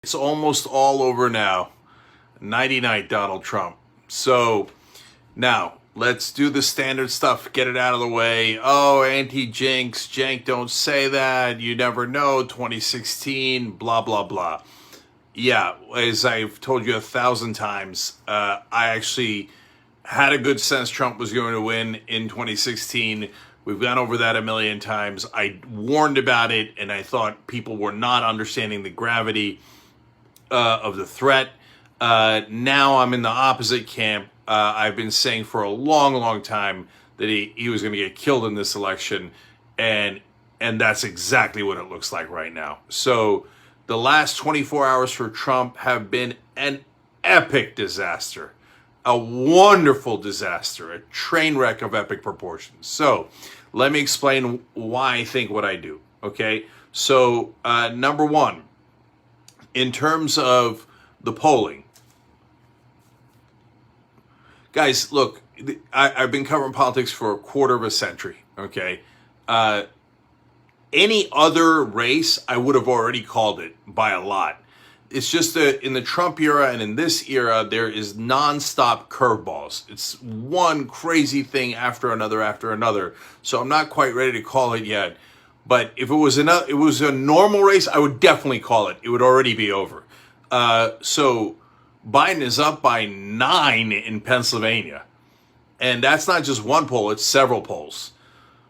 It's almost all over now. Nighty night, Donald Trump. So now let's do the standard stuff. Get it out of the way. Oh, anti-jinx, jank, don't say that. You never know. 2016, blah blah blah. Yeah, as I've told you 1,000 times, I actually had a good sense Trump was going to win in 2016. We've gone over that a million times. I warned about it, and I thought people were not understanding the gravity of the threat. Now I'm in the opposite camp. I've been saying for a long, long time that he was going to get killed in this election, and that's exactly what it looks like right now. So the last 24 hours for Trump have been an epic disaster, a wonderful disaster, a train wreck of epic proportions. So let me explain why I think what I do. Okay, so number one, in terms of the polling, guys, look, I've been covering politics for a quarter of a century. Okay, any other race, I would have already called it by a lot. It's just that in the Trump era and in this era, there is nonstop curveballs. It's one crazy thing after another. So I'm not quite ready to call it yet. But if it was a normal race, I would definitely call it. It would already be over. So Biden is up by 9 in Pennsylvania. And that's not just one poll, it's several polls.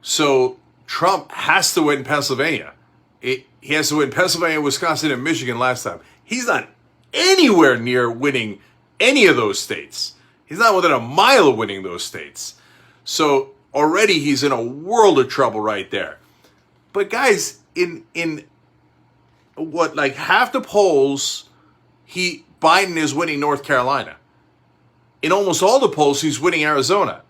So Trump has to win Pennsylvania. He has to win Pennsylvania, Wisconsin, and Michigan last time. He's not anywhere near winning any of those states. He's not within a mile of winning those states. So already he's in a world of trouble right there. But guys, in what, like half the polls, Biden is winning North Carolina. In almost all the polls, he's winning Arizona.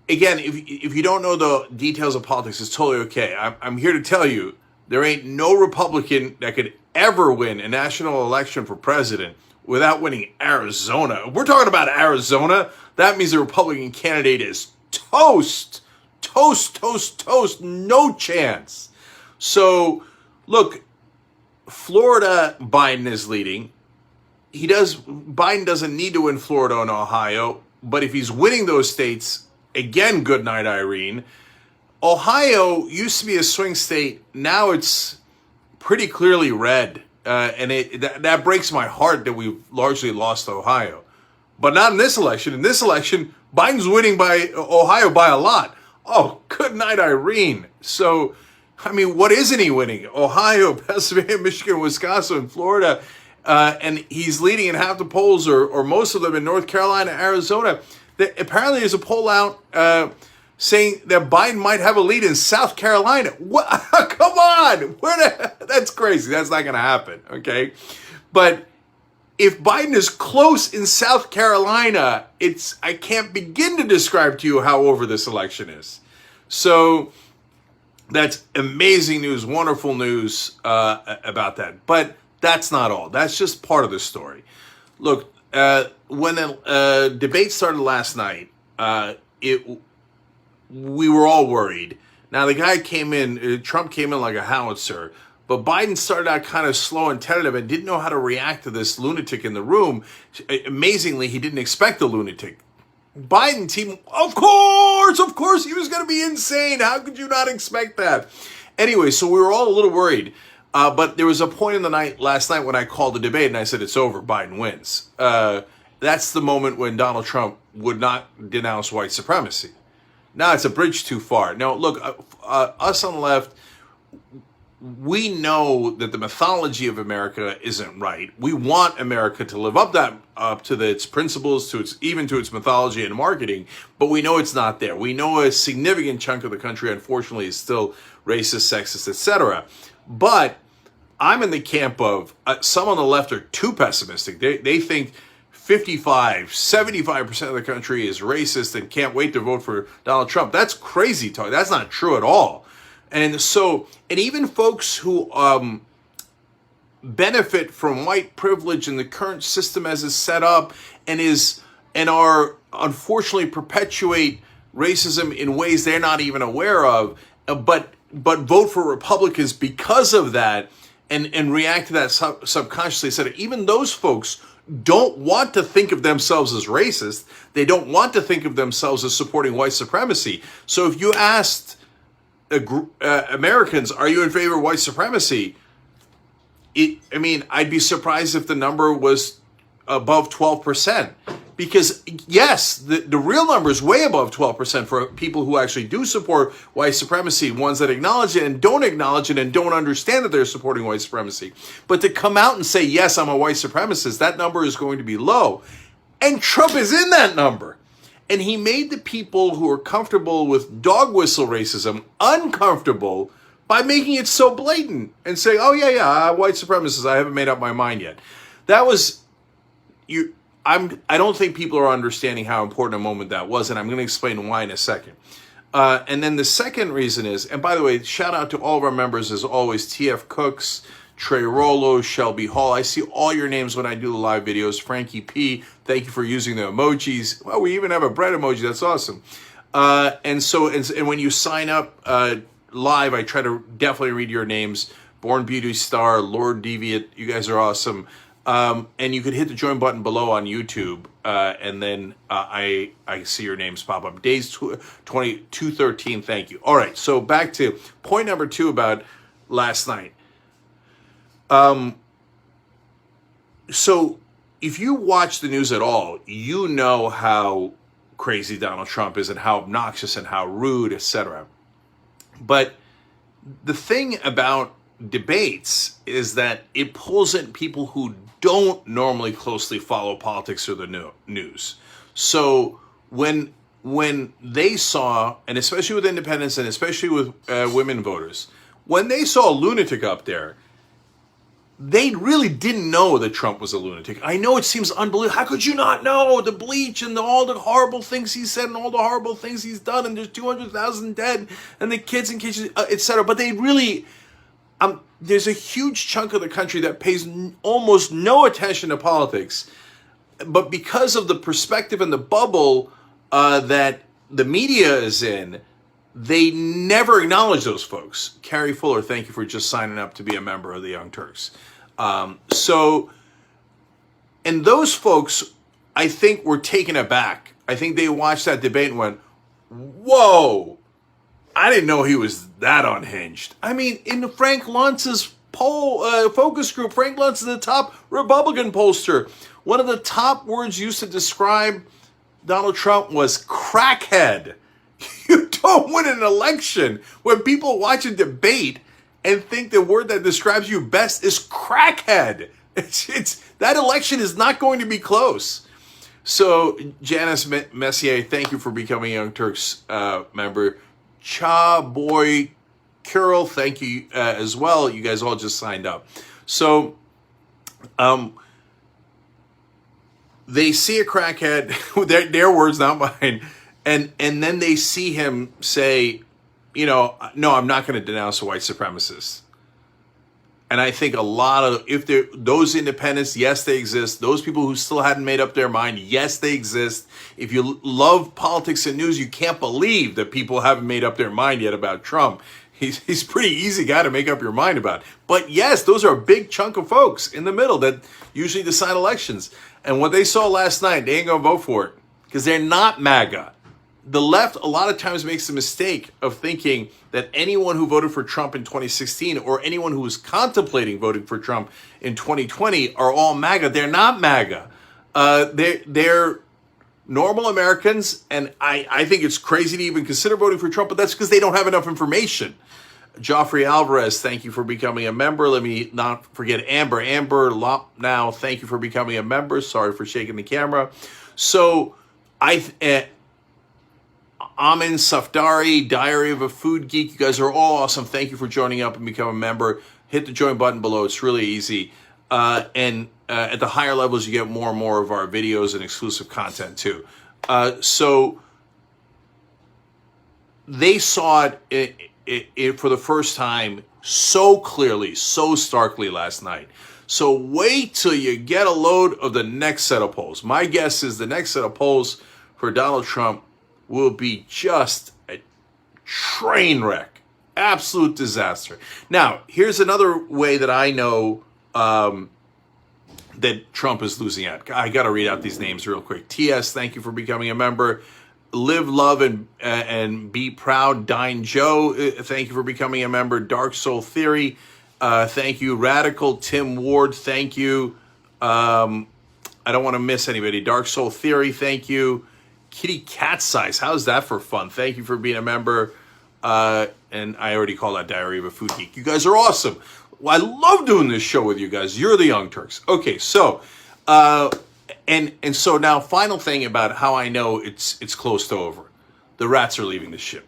Again, if you don't know the details of politics, it's totally okay. I'm here to tell you, there ain't no Republican that could ever win a national election for president without winning Arizona. If we're talking about Arizona, that means the Republican candidate is toast. Toast, toast, toast. No chance. So, look, Florida, Biden is leading. Biden doesn't need to win Florida and Ohio, but if he's winning those states, again, good night, Irene. Ohio used to be a swing state. Now it's pretty clearly red. And that breaks my heart that we've largely lost Ohio. But not in this election. In this election, Biden's winning by Ohio by a lot. Oh, good night, Irene. So, I mean, what isn't he winning? Ohio, Pennsylvania, Michigan, Wisconsin, Florida. And he's leading in half the polls, or most of them in North Carolina, Arizona. Apparently there's a poll out saying that Biden might have a lead in South Carolina. What? Come on. That's crazy. That's not going to happen, okay? But if Biden is close in South Carolina, I can't begin to describe to you how over this election is. So that's amazing news, wonderful news about that. But that's not all. That's just part of the story. Look, when the debate started last night, we were all worried. Now, the guy Trump came in like a howitzer, but Biden started out kind of slow and tentative and didn't know how to react to this lunatic in the room. Amazingly, he didn't expect the lunatic. Biden team, of course, he was going to be insane. How could you not expect that? Anyway, so we were all a little worried. But there was a point in the night last night when I called the debate and I said, it's over, Biden wins. That's the moment when Donald Trump would not denounce white supremacy. Now it's a bridge too far. Now, look, us on the left, we know that the mythology of America isn't right. We want America to live up to its principles, even to its mythology and marketing, but we know it's not there. We know a significant chunk of the country, unfortunately, is still racist, sexist, etc. But I'm in the camp of some on the left are too pessimistic. They think 75% of the country is racist and can't wait to vote for Donald Trump. That's crazy talk. That's not true at all. And even folks who benefit from white privilege in the current system as it's set up and are unfortunately perpetuate racism in ways they're not even aware of, but vote for Republicans because of that, and react to that subconsciously. Said even those folks don't want to think of themselves as racist. They don't want to think of themselves as supporting white supremacy. So if you asked Americans, are you in favor of white supremacy? I'd be surprised if the number was above 12%. Because yes, the real number is way above 12% for people who actually do support white supremacy, ones that acknowledge it and don't acknowledge it and don't understand that they're supporting white supremacy. But to come out and say, yes, I'm a white supremacist, that number is going to be low. And Trump is in that number. And he made the people who are comfortable with dog whistle racism uncomfortable by making it so blatant and saying, oh, yeah, white supremacists, I haven't made up my mind yet. That was... I don't think people are understanding how important a moment that was, and I'm going to explain why in a second. And then the second reason is, and by the way, shout out to all of our members as always, TF Cooks, Trey Rollo, Shelby Hall. I see all your names when I do the live videos. Frankie P, thank you for using the emojis. Well, we even have a bread emoji. That's awesome. And when you sign up live, I try to definitely read your names. Born Beauty Star, Lord Deviant, you guys are awesome. And you could hit the join button below on YouTube, and then I see your names pop up. Days 2213, thank you. All right, so back to point number 2 about last night. So if you watch the news at all, you know how crazy Donald Trump is and how obnoxious and how rude, etc. But the thing about debates is that it pulls in people who don't normally closely follow politics or the news. So when they saw, and especially with independents and especially with women voters, when they saw a lunatic up there, they really didn't know that Trump was a lunatic. I know it seems unbelievable. How could you not know the bleach and all the horrible things he said and all the horrible things he's done, and there's 200,000 dead and the kids in cages, etc. But they really... there's a huge chunk of the country that pays almost no attention to politics, but because of the perspective and the bubble that the media is in, they never acknowledge those folks. Carrie Fuller, thank you for just signing up to be a member of the Young Turks. And those folks, I think, were taken aback. I think they watched that debate and went, whoa, I didn't know he was that unhinged. I mean, in Frank Luntz's focus group, Frank Luntz is the top Republican pollster. One of the top words used to describe Donald Trump was crackhead. You don't win an election when people watch a debate and think the word that describes you best is crackhead. It's that election is not going to be close. So, Janice Messier, thank you for becoming a Young Turks member. Cha Boy Curl, thank you as well. You guys all just signed up. So, they see a crackhead, their words, not mine, and then they see him say, no, I'm not going to denounce a white supremacist. And I think a lot of, those independents, yes, they exist. Those people who still hadn't made up their mind, yes, they exist. If you love politics and news, you can't believe that people haven't made up their mind yet about Trump. He's a pretty easy guy to make up your mind about. But yes, those are a big chunk of folks in the middle that usually decide elections. And what they saw last night, they ain't going to vote for it because they're not MAGA. The left a lot of times makes the mistake of thinking that anyone who voted for Trump in 2016 or anyone who was contemplating voting for Trump in 2020 are all MAGA. They're not MAGA. They're normal Americans, and I think it's crazy to even consider voting for Trump, but that's because they don't have enough information. Joffrey Alvarez, thank you for becoming a member. Let me not forget Amber. Amber now, thank you for becoming a member. Sorry for shaking the camera. So Amin Safdari, Diary of a Food Geek. You guys are all awesome. Thank you for joining up and becoming a member. Hit the join button below. It's really easy. And at the higher levels, you get more and more of our videos and exclusive content too. So they saw it for the first time so clearly, so starkly last night. So wait till you get a load of the next set of polls. My guess is the next set of polls for Donald Trump will be just a train wreck. Absolute disaster. Now, here's another way that I know that Trump is losing out. I got to read out these names real quick. TS, thank you for becoming a member. Live, love, and be proud. Dine Joe, thank you for becoming a member. Dark Soul Theory, thank you. Radical Tim Ward, thank you. I don't want to miss anybody. Dark Soul Theory, thank you. Kitty Cat Size, how's that for fun? Thank you for being a member. And I already called that Diary of a Food Geek. You guys are awesome. Well, I love doing this show with you guys. You're the Young Turks. Okay, so and so now, final thing about how I know it's close to over. The rats are leaving the ship.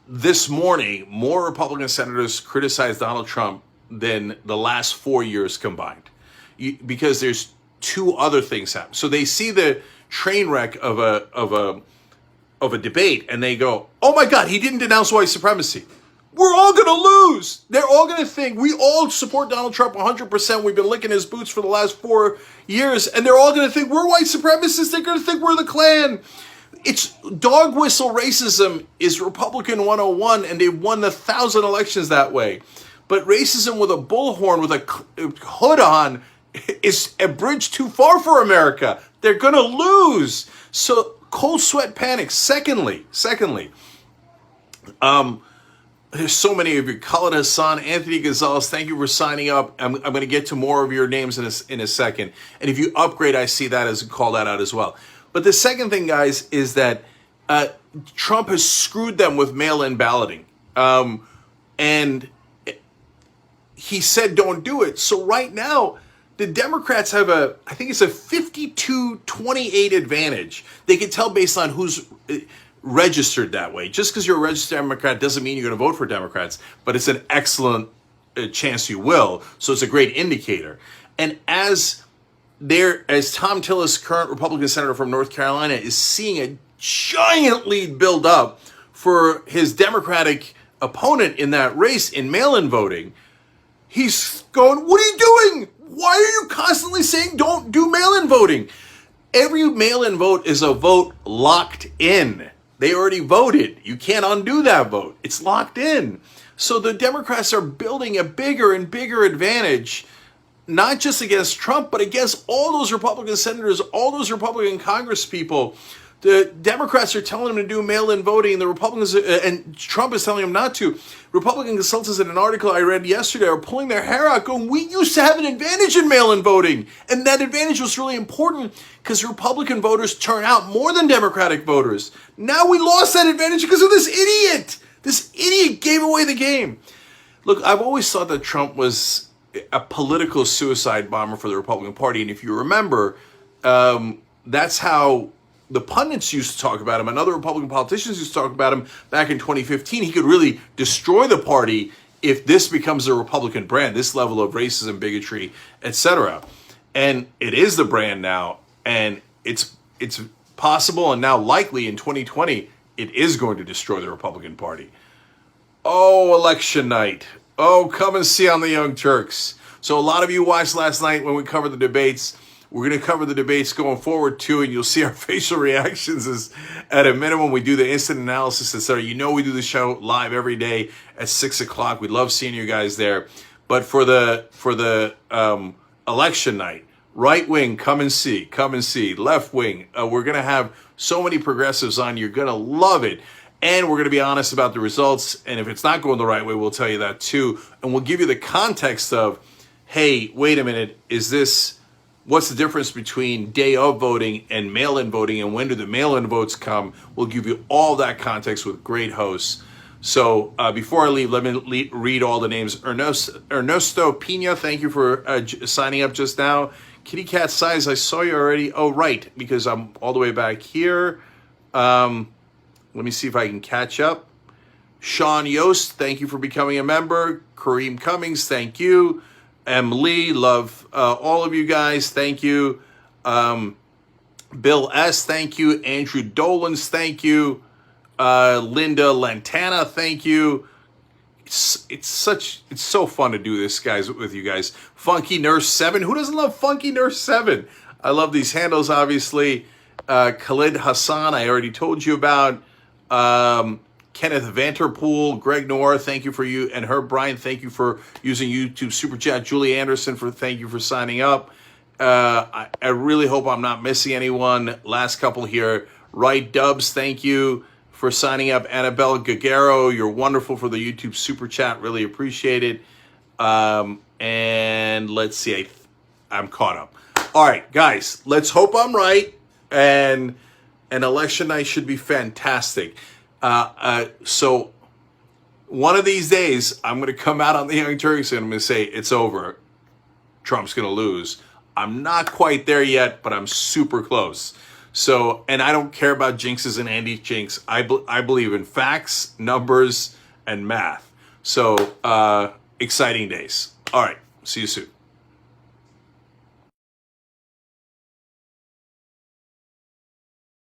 This morning, more Republican senators criticized Donald Trump than the last 4 years combined, because there's two other things happen. So they see the train wreck of a debate, and they go, "Oh my God, he didn't denounce white supremacy. We're all going to lose." They're all going to think we all support Donald Trump 100%. We've been licking his boots for the last 4 years, and they're all going to think we're white supremacists. They're going to think we're the Klan. It's dog whistle racism is Republican 101, and they've won 1,000 elections that way. But racism with a bullhorn with a hood on is a bridge too far for America. They're going to lose. So cold sweat panic. Secondly, there's so many of you. Khalid Hassan, Anthony Gonzalez, thank you for signing up. I'm going to get to more of your names in a second. And if you upgrade, I see that as call that out as well. But the second thing, guys, is that Trump has screwed them with mail-in balloting. And he said don't do it. So right now, the Democrats have I think it's a 52-28 advantage. They can tell based on who's registered that way. Just because you're a registered Democrat doesn't mean you're going to vote for Democrats, but it's an excellent chance you will. So it's a great indicator. And as Tom Tillis, current Republican senator from North Carolina, is seeing a giant lead build up for his Democratic opponent in that race in mail-in voting, he's going, "What are you doing? Why are you constantly saying don't do mail-in voting?" Every mail-in vote is a vote locked in. They already voted. You can't undo that vote. It's locked in. So the Democrats are building a bigger and bigger advantage, not just against Trump, but against all those Republican senators, all those Republican Congress people. The Democrats are telling them to do mail-in voting, and the Republicans, and Trump is telling them not to. Republican consultants in an article I read yesterday are pulling their hair out going, "We used to have an advantage in mail-in voting." And that advantage was really important because Republican voters turn out more than Democratic voters. Now we lost that advantage because of this idiot. This idiot gave away the game. Look, I've always thought that Trump was a political suicide bomber for the Republican Party. And if you remember, that's how the pundits used to talk about him, and other Republican politicians used to talk about him back in 2015. He could really destroy the party if this becomes a Republican brand, this level of racism, bigotry, etc. And it is the brand now, and it's possible and now likely in 2020, it is going to destroy the Republican Party. Oh, election night. Oh, come and see on the Young Turks. So a lot of you watched last night when we covered the debates. We're going to cover the debates going forward too, and you'll see our facial reactions as at a minimum. We do the instant analysis, etc. You know we do the show live every day at 6 o'clock. We love seeing you guys there. But for the election night, right wing, come and see. Left wing, we're going to have so many progressives on. You're going to love it. And we're going to be honest about the results. And if it's not going the right way, we'll tell you that too. And we'll give you the context of, hey, wait a minute, what's the difference between day of voting and mail-in voting, and when do the mail-in votes come? We'll give you all that context with great hosts. So before I leave, let me read all the names. Ernesto Pina, thank you for signing up just now. Kitty Cat Size, I saw you already. Oh, right, because I'm all the way back here. Let me see if I can catch up. Sean Yost, thank you for becoming a member. Kareem Cummings, thank you. M. Lee, love all of you guys. Thank you. Bill S., thank you. Andrew Dolans, thank you. Linda Lantana, thank you. It's so fun to do this, guys, with you guys. Funky Nurse 7. Who doesn't love Funky Nurse 7? I love these handles, obviously. Khalid Hassan, I already told you about. Kenneth Vanterpool, Greg Noir, thank you for you, and Herb Bryan, thank you for using YouTube Super Chat. Julie Anderson, thank you for signing up. I really hope I'm not missing anyone. Last couple here. Right Dubs, thank you for signing up. Annabelle Gagero, you're wonderful for the YouTube Super Chat. Really appreciate it. And let's see, I'm caught up. All right, guys, let's hope I'm right. And election night should be fantastic. So one of these days, I'm going to come out on the Young Turks and I'm going to say, it's over. Trump's going to lose. I'm not quite there yet, but I'm super close. So, and I don't care about jinxes and anti-jinx. I believe in facts, numbers, and math. So, exciting days. All right. See you soon.